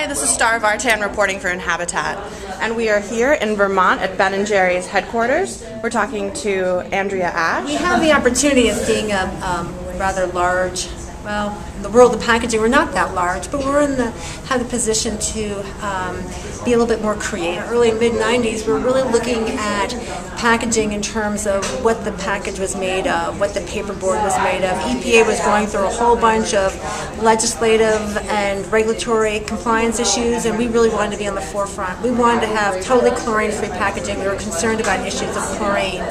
Hi, this is Star Vartan reporting for Inhabitat, and we are here in Vermont at Ben&Jerry's headquarters. We're talking to Andrea Asch. We have the opportunity of being a rather large, well, in the world of packaging, we're not that large, but we're have the position to be a little bit more creative. Early mid-90s, we were really looking at packaging in terms of what the package was made of, what the paperboard was made of. EPA was going through a whole bunch of legislative and regulatory compliance issues, and we really wanted to be on the forefront. We wanted to have totally chlorine-free packaging. We were concerned about issues of chlorine.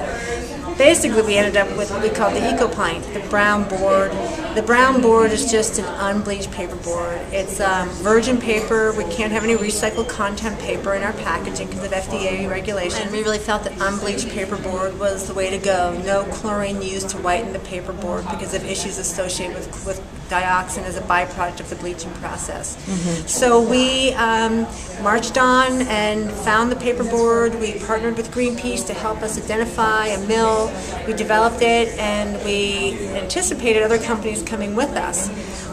Basically, we ended up with what we call the eco-pint, the brown board. The brown board is just an unbleached paperboard. It's virgin paper. We can't have any recycled content paper in our packaging because of FDA regulation. And we really felt that unbleached paperboard was the way to go. No chlorine used to whiten the paperboard because of issues associated with dioxin as a byproduct of the bleaching process. So we marched on and found the paperboard. We partnered with Greenpeace to help us identify a mill. We developed it, and we anticipated other companies coming with us.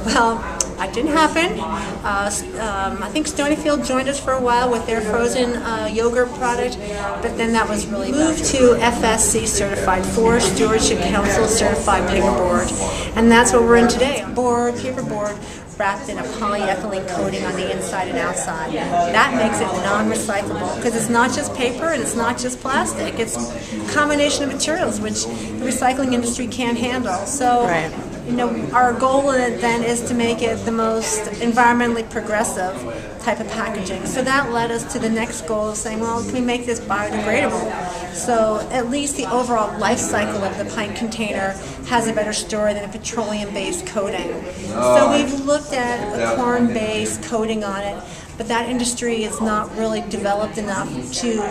Well, that didn't happen. I think Stonyfield joined us for a while with their frozen yogurt product, but then that was really moved to FSC certified, Forest Stewardship Council certified paperboard, and that's what we're in today. Paperboard wrapped in a polyethylene coating on the inside and outside. That makes it non-recyclable because it's not just paper and it's not just plastic. It's a combination of materials which the recycling industry can't handle. So, you know, our goal then is to make it the most environmentally progressive type of packaging. So that led us to the next goal of saying, well, can we make this biodegradable? So at least the overall life cycle of the pint container has a better story than a petroleum-based coating. So we've looked at a corn-based coating on it, but that industry is not really developed enough to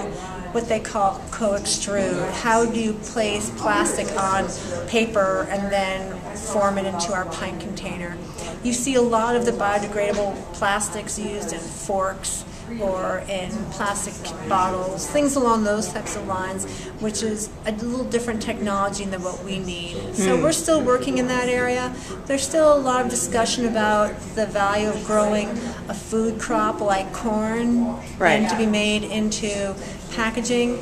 what they call co-extrude. How do you place plastic on paper and then form it into our pint container? You see a lot of the biodegradable plastics used in forks or in plastic bottles, things along those types of lines, which is a little different technology than what we need. So we're still working in that area. There's still a lot of discussion about the value of growing a food crop like corn and to be made into packaging.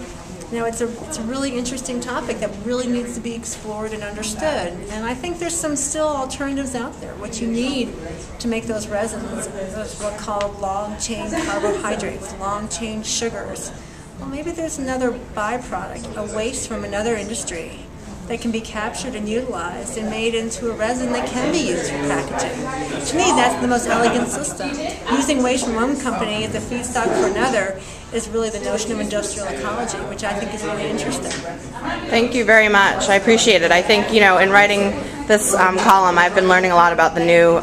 You know, it's a really interesting topic that really needs to be explored and understood. And I think there's some still alternatives out there. What you need to make those resins is what's called long-chain carbohydrates, long-chain sugars. Well, maybe there's another byproduct, a waste from another industry that can be captured and utilized and made into a resin that can be used for packaging. To me, that's the most elegant system. Using waste from one company as a feedstock for another is really the notion of industrial ecology, which I think is really interesting. Thank you very much. I appreciate it. I think, you know, in writing this column, I've been learning a lot about the new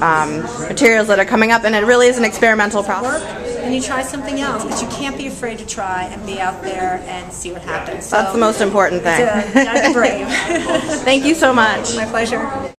materials that are coming up, and it really is an experimental process. And you try something else, but you can't be afraid to try and be out there and see what happens. That's the most important thing. Gotta be brave. Thank you so much. My pleasure.